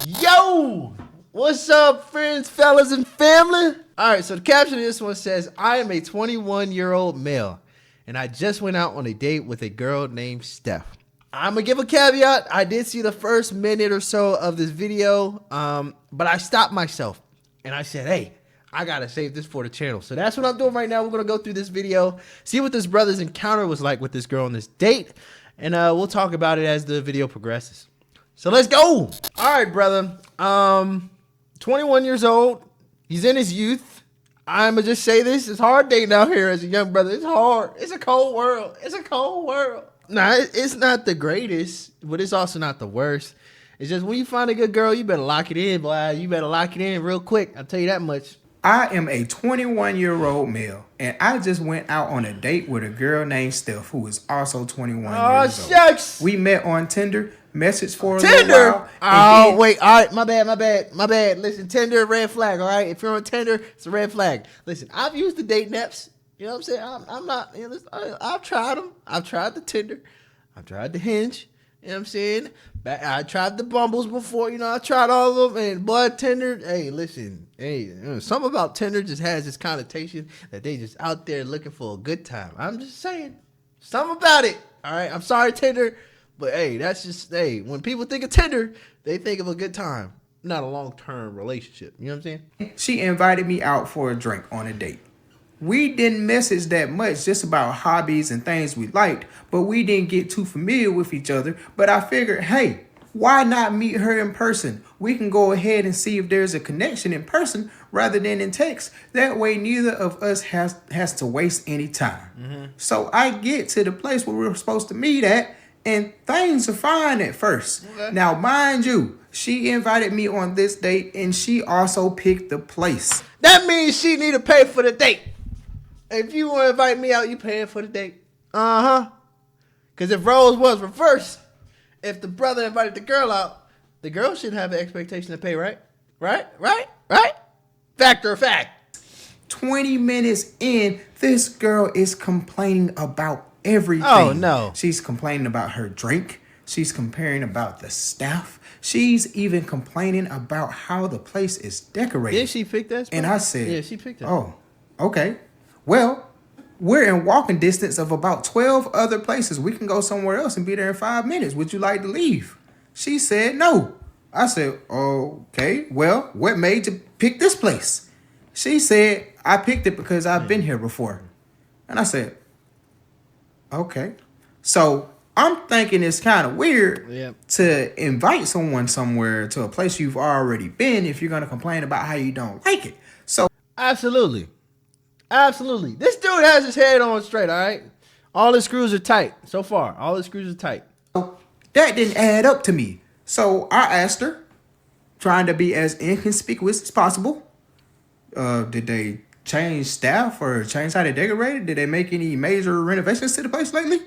Yo, what's up, friends, fellas, and family? All right, so the caption of this one says, I am a 21-year-old male, and I just went out on a date with a girl named Steph. I'm going to give a caveat. I did see the first minute or so of this video, but I stopped myself, and I said, hey, I got to save this for the channel. So that's what I'm doing right now. We're going to go through this video, see what this brother's encounter was like with this girl on this date, and we'll talk about it as the video progresses. So let's go. All right, brother. 21 years old. He's in his youth. I'ma just say this. It's hard dating out here as a young brother. It's hard. It's a cold world. It's a cold world. Nah, it's not the greatest, but it's also not the worst. It's just when you find a good girl, you better lock it in, boy. You better lock it in real quick. I'll tell you that much. I am a 21-year-old male, and I just went out on a date with a girl named Steph, who is also 21 years old. Shucks. We met on Tinder, messaged for a Tinder? little while. Wait. All right, my bad. Listen, Tinder, red flag, all right? If you're on Tinder, it's a red flag. Listen, I've used the date apps. You know what I'm saying? I'm not, you know, I've tried them. I've tried the Tinder. I've tried the Hinge. You know what I'm saying? I tried the Bumbles before, you know, I tried all of them, and boy, Tinder, hey, listen, hey, something about Tinder just has this connotation that they just out there looking for a good time. I'm just saying, something about it, all right? I'm sorry, Tinder, but hey, that's just, hey, when people think of Tinder, they think of a good time, not a long-term relationship, you know what I'm saying? She invited me out for a drink on a date. We didn't message that much, just about hobbies and things we liked, but we didn't get too familiar with each other. But I figured, hey, why not meet her in person? We can go ahead and see if there's a connection in person rather than in text. That way, neither of us has to waste any time. Mm-hmm. So I get to the place where we were supposed to meet at, and things are fine at first. Okay. Now, mind you, she invited me on this date, and she also picked the place. That means she need to pay for the date. If you want to invite me out, you paying for the date. Uh-huh. Because if roles was reversed, if the brother invited the girl out, the girl shouldn't have an expectation to pay, right? Right? Fact or fact. 20 minutes in, this girl is complaining about everything. Oh, no. She's complaining about her drink. She's complaining about the staff. She's even complaining about how the place is decorated. Did she pick that spot? And I said, yeah, she picked that. Oh, okay. Well, we're in walking distance of about 12 other places. We can go somewhere else and be there in 5 minutes. Would you like to leave? She said no. I said, okay, well, what made you pick this place? She said, I picked it because I've been here before. And I said, okay. So I'm thinking it's kind of weird to invite someone somewhere to a place you've already been if you're going to complain about how you don't like it. So Absolutely. This dude has his head on straight, all right? All his screws are tight so far. All his screws are tight. That didn't add up to me. So I asked her, trying to be as inconspicuous as possible, did they change staff or change how they decorated? Did they make any major renovations to the place lately?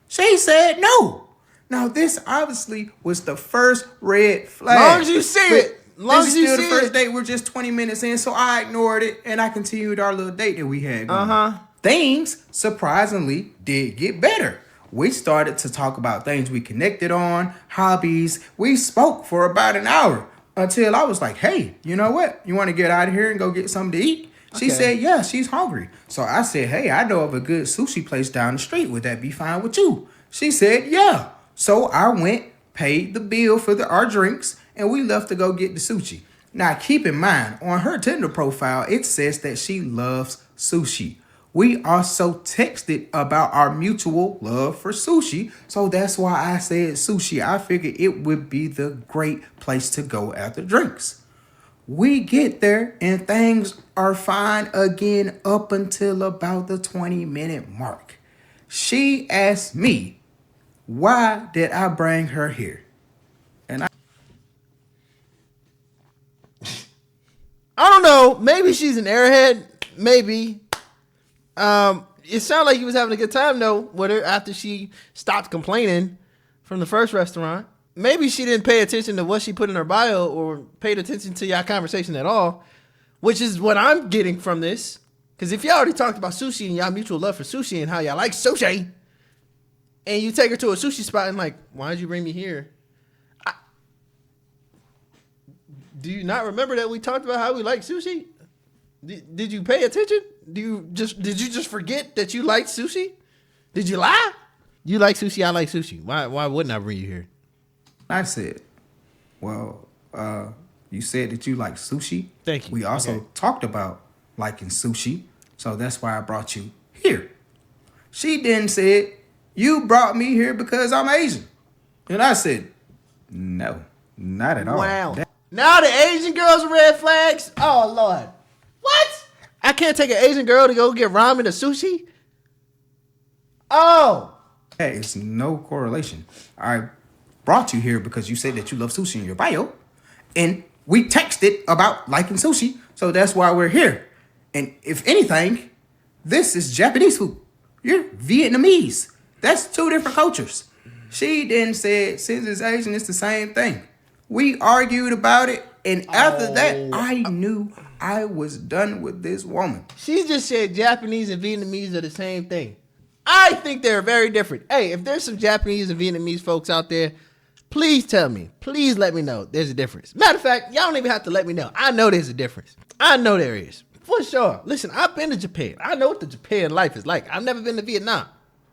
She said no. Now, this obviously was the first red flag. Long as you see it. This is still the first date. We're just 20 minutes in, so I ignored it, and I continued our little date that we had going. Things, surprisingly, did get better. We started to talk about things we connected on, hobbies. We spoke for about an hour until I was like, hey, you know what? You want to get out of here and go get something to eat? She said, yeah, she's hungry. So I said, hey, I know of a good sushi place down the street. Would that be fine with you? She said, yeah. So I went, paid the bill for our drinks, and we left to go get the sushi. Now, keep in mind, on her Tinder profile, it says that she loves sushi. We also texted about our mutual love for sushi, so that's why I said sushi. I figured it would be the great place to go after drinks. We get there, and things are fine again up until about the 20-minute mark. She asked me, why did I bring her here? I don't know. Maybe she's an airhead. Maybe. It sounded like he was having a good time, though, with her after she stopped complaining from the first restaurant. Maybe she didn't pay attention to what she put in her bio or paid attention to y'all conversation at all, which is what I'm getting from this. Because if y'all already talked about sushi and y'all mutual love for sushi and how y'all like sushi, and you take her to a sushi spot and like, why did you bring me here? Do you not remember that we talked about how we like sushi? Did you pay attention? Did you just forget that you like sushi? Did you lie? You like sushi, I like sushi. Why wouldn't I bring you here? I said, well, you said that you like sushi. Thank you. We also talked about liking sushi, so that's why I brought you here. She then said, you brought me here because I'm Asian. And I said, no, not at all. Wow. Now the Asian girls are red flags? Oh, Lord. What? I can't take an Asian girl to go get ramen or sushi? Oh. There is no correlation. I brought you here because you said that you love sushi in your bio. And we texted about liking sushi. So that's why we're here. And if anything, this is Japanese food. You're Vietnamese. That's two different cultures. She then said, since it's Asian, it's the same thing. We argued about it. And after that, I knew I was done with this woman. She just said Japanese and Vietnamese are the same thing. I think they're very different. Hey, if there's some Japanese and Vietnamese folks out there, please tell me. Please let me know there's a difference. Matter of fact, y'all don't even have to let me know. I know there's a difference. I know there is. For sure. Listen, I've been to Japan. I know what the Japan life is like. I've never been to Vietnam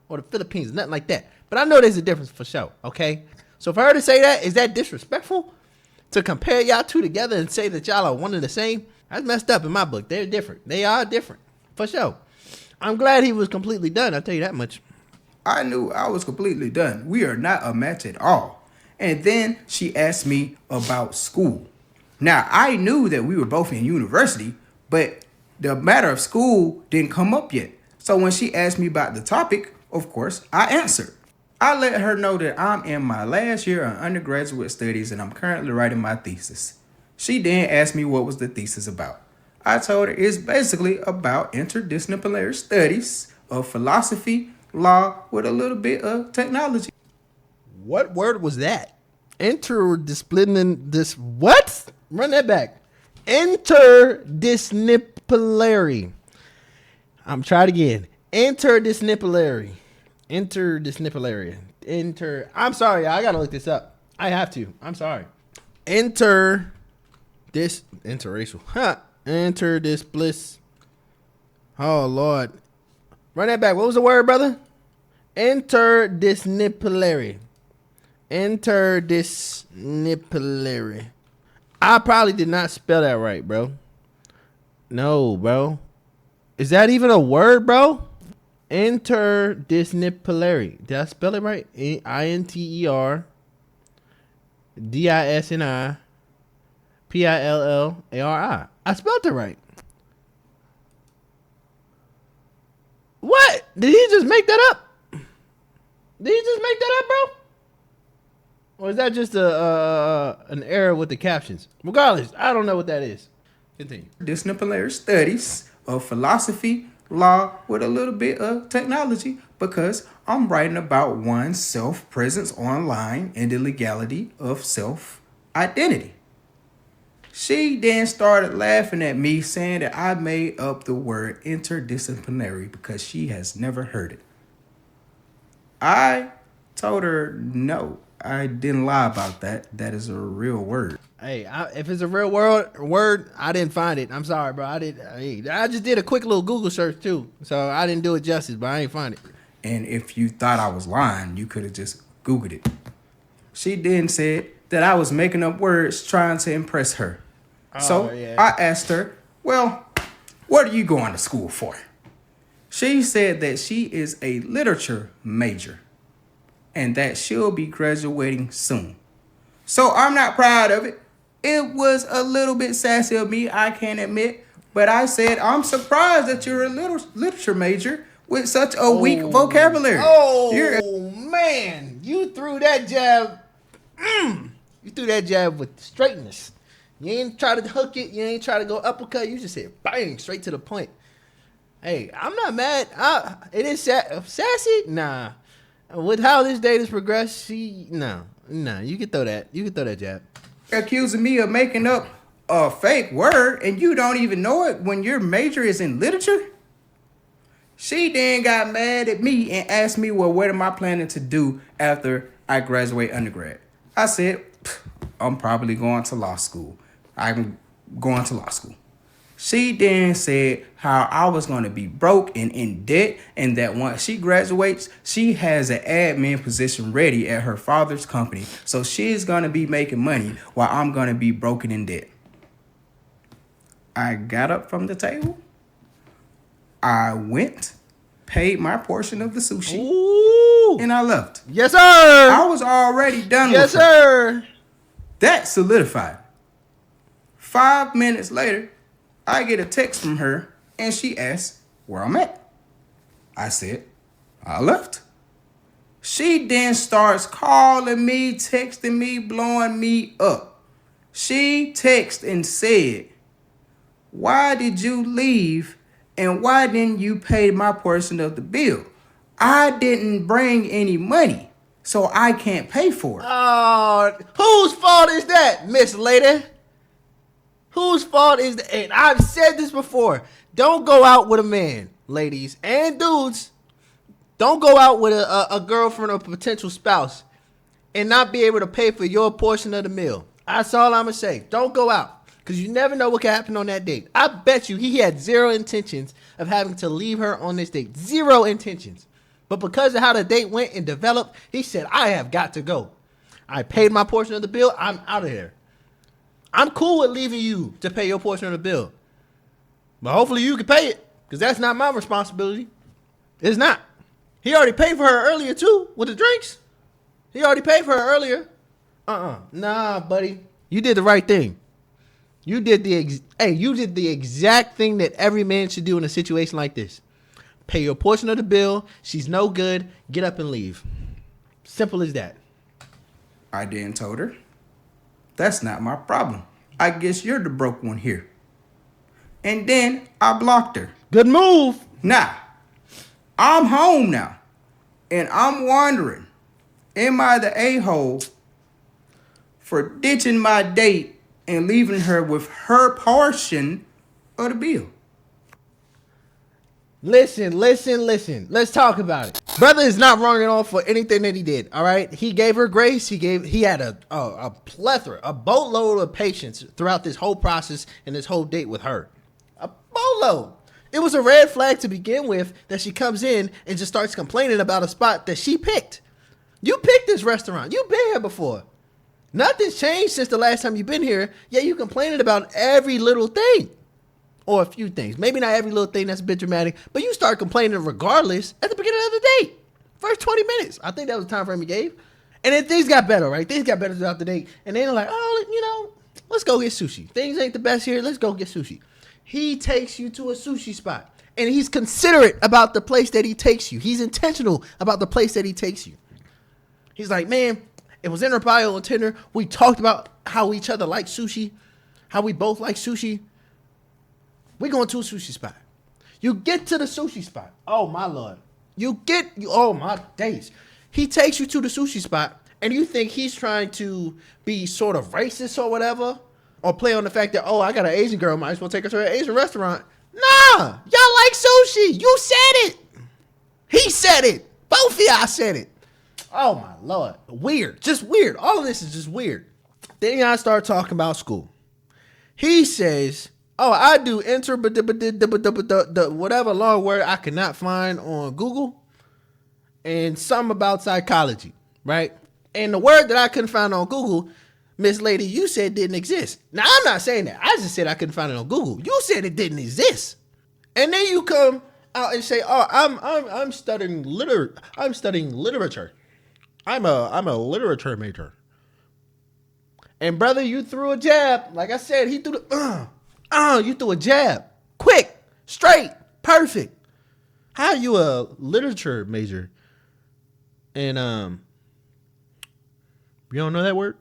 or the Philippines, nothing like that. But I know there's a difference for sure, okay? So for her to say that, is that disrespectful? To compare y'all two together and say that y'all are one and the same? That's messed up in my book. They're different. They are different. For sure. I'm glad he was completely done. I'll tell you that much. I knew I was completely done. We are not a match at all. And then she asked me about school. Now, I knew that we were both in university, but the matter of school didn't come up yet. So when she asked me about the topic, of course, I answered. I let her know that I'm in my last year of undergraduate studies and I'm currently writing my thesis. She then asked me what was the thesis about. I told her it's basically about interdisciplinary studies of philosophy, law, with a little bit of technology. What word was that? Interdisciplinary. What? Run that back. Interdisciplinary. I'm trying again. Interdisciplinary. I'm sorry, y'all. I gotta look this up. I have to. I'm sorry. Interracial. Huh. Interdisciplinary. Oh Lord. Run that back. What was the word, brother? Interdisciplinary. I probably did not spell that right, bro. No, bro. Is that even a word, bro? Interdisciplinary. Did I spell it right? INTERDISCIPLLARI. I spelled it right. What? Did he just make that up? Did he just make that up, bro? Or is that just an error with the captions? Regardless, I don't know what that is. Continue. Disciplinary studies of philosophy, law, with a little bit of technology, because I'm writing about one's self-presence online and the legality of self-identity. She then started laughing at me, saying that I made up the word interdisciplinary because she has never heard it. I told her no, I didn't lie about that. That is a real word. Hey, if it's a real word, I didn't find it. I'm sorry, bro. I just did a quick little Google search too, so I didn't do it justice, but I ain't find it. And if you thought I was lying, you could have just Googled it. She then said that I was making up words trying to impress her. I asked her, well, what are you going to school for? She said that she is a literature major and that she'll be graduating soon. So I'm not proud of it. It was a little bit sassy of me, I can't admit. But I said, I'm surprised that you're a literature major with such a weak vocabulary. Man, you threw that jab. You threw that jab with straightness. You ain't try to hook it. You ain't try to go uppercut. You just said bang, straight to the point. Hey, I'm not mad. It is sassy. Nah, with how this date has progressed, no. You can throw that. You can throw that jab. Accusing me of making up a fake word, and you don't even know it when your major is in literature. She then got mad at me and asked me, well, what am I planning to do after I graduate undergrad? I said, I'm probably going to law school. I'm going to law school. She then said how I was going to be broke and in debt, and that once she graduates, she has an admin position ready at her father's company. So she's going to be making money while I'm going to be broken in debt. I got up from the table. I went, paid my portion of the sushi, Ooh. and I left. Yes, sir. I was already done with her. Yes, sir. That solidified. 5 minutes later, I get a text from her, and she asks where I'm at. I said, I left. She then starts calling me, texting me, blowing me up. She texted and said, why did you leave, and why didn't you pay my portion of the bill? I didn't bring any money, so I can't pay for it. Oh, whose fault is that, Miss Lady? Whose fault is that? And I've said this before. Don't go out with a man, ladies and dudes. Don't go out with a girlfriend or potential spouse and not be able to pay for your portion of the meal. That's all I'm going to say. Don't go out because you never know what can happen on that date. I bet you he had zero intentions of having to leave her on this date. Zero intentions. But because of how the date went and developed, he said, I have got to go. I paid my portion of the bill. I'm out of here. I'm cool with leaving you to pay your portion of the bill. But hopefully you can pay it because that's not my responsibility. It's not. He already paid for her earlier too with the drinks. He already paid for her earlier. Nah, buddy. You did the right thing. You did the exact thing that every man should do in a situation like this. Pay your portion of the bill. She's no good. Get up and leave. Simple as that. I then told her, that's not my problem. I guess you're the broke one here. And then I blocked her. Good move. Nah, I'm home now. And I'm wondering, am I the a-hole for ditching my date and leaving her with her portion of the bill? Listen. Let's talk about it. Brother is not wrong at all for anything that he did. All right. He gave her grace. He had a plethora, a boatload of patience throughout this whole process and this whole date with her. A boatload. It was a red flag to begin with that she comes in and just starts complaining about a spot that she picked. You picked this restaurant. You've been here before. Nothing's changed since the last time you've been here, yet you complaining about every little thing. Or a few things. Maybe not every little thing, that's a bit dramatic, but you start complaining regardless at the beginning of the date. First 20 minutes. I think that was the time frame he gave. And then things got better, right? Things got better throughout the day. And then they're like, let's go get sushi. Things ain't the best here. Let's go get sushi. He takes you to a sushi spot. And he's considerate about the place that he takes you. He's intentional about the place that he takes you. He's like, man, it was in her bio on Tinder. We talked about how each other like sushi. How we both like sushi. We going to a sushi spot. You get to the sushi spot. Oh, my Lord. Oh, my days. He takes you to the sushi spot, and you think he's trying to be sort of racist or whatever, or play on the fact that, I got an Asian girl, might as well take her to an Asian restaurant. Nah, y'all like sushi. You said it. He said it. Both of y'all said it. Oh, my Lord. Weird. Just weird. All of this is just weird. Then y'all start talking about school. He says, I do whatever long word I cannot find on Google and something about psychology, right? And the word that I couldn't find on Google, Miss Lady, you said didn't exist. Now, I'm not saying that. I just said I couldn't find it on Google. You said it didn't exist. And then you come out and say, I'm studying literature. I'm a literature major. And brother, you threw a jab. Like I said, he threw you threw a jab. Quick, straight, perfect. How are you a literature major? And you don't know that word?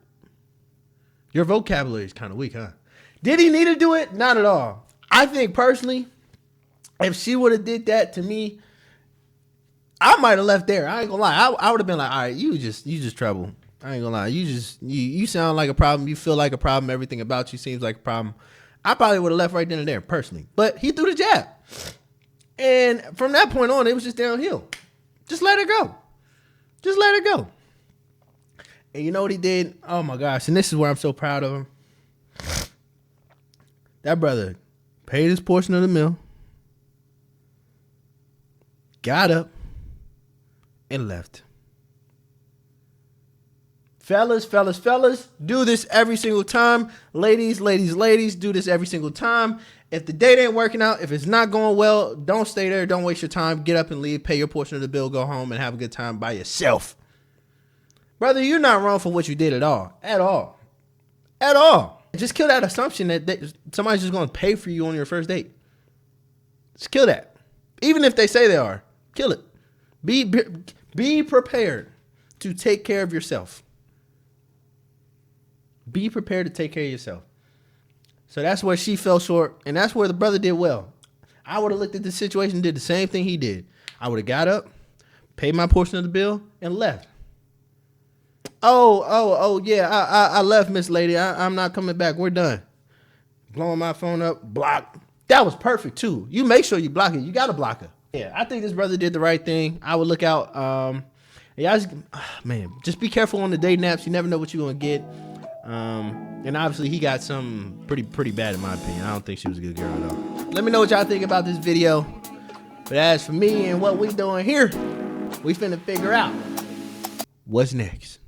Your vocabulary is kind of weak, huh? Did he need to do it? Not at all. I think personally, if she would have did that to me, I might have left there. I ain't gonna lie. I would have been like, all right, you just trouble. I ain't gonna lie. You sound like a problem. You feel like a problem. Everything about you seems like a problem. I probably would have left right then and there personally. But he threw the jab. And from that point on, it was just downhill. Just let her go. Just let her go. And you know what he did? Oh my gosh. And this is where I'm so proud of him. That brother paid his portion of the meal, got up, and left. Fellas, do this every single time. Ladies, do this every single time. If the date ain't working out, if it's not going well, don't stay there. Don't waste your time. Get up and leave. Pay your portion of the bill. Go home and have a good time by yourself. Brother, you're not wrong for what you did at all. At all. Just kill that assumption that somebody's just going to pay for you on your first date. Just kill that. Even if they say they are. Kill it. Be prepared to take care of yourself. Be prepared to take care of yourself. So that's where she fell short, and that's where the brother did well. I would have looked at the situation and did the same thing he did. I would have got up, paid my portion of the bill, and left. Oh, yeah, I left, Miss Lady. I'm not coming back. We're done. Blowing my phone up, block. That was perfect, too. You make sure you block it. You got to block her. Yeah, I think this brother did the right thing. I would look out. Just be careful on the dating apps. You never know what you're going to get. And obviously he got some pretty bad in my opinion. I don't think she was a good girl at all. Let me know what y'all think about this video. But as for me and what we doing here, we finna figure out what's next.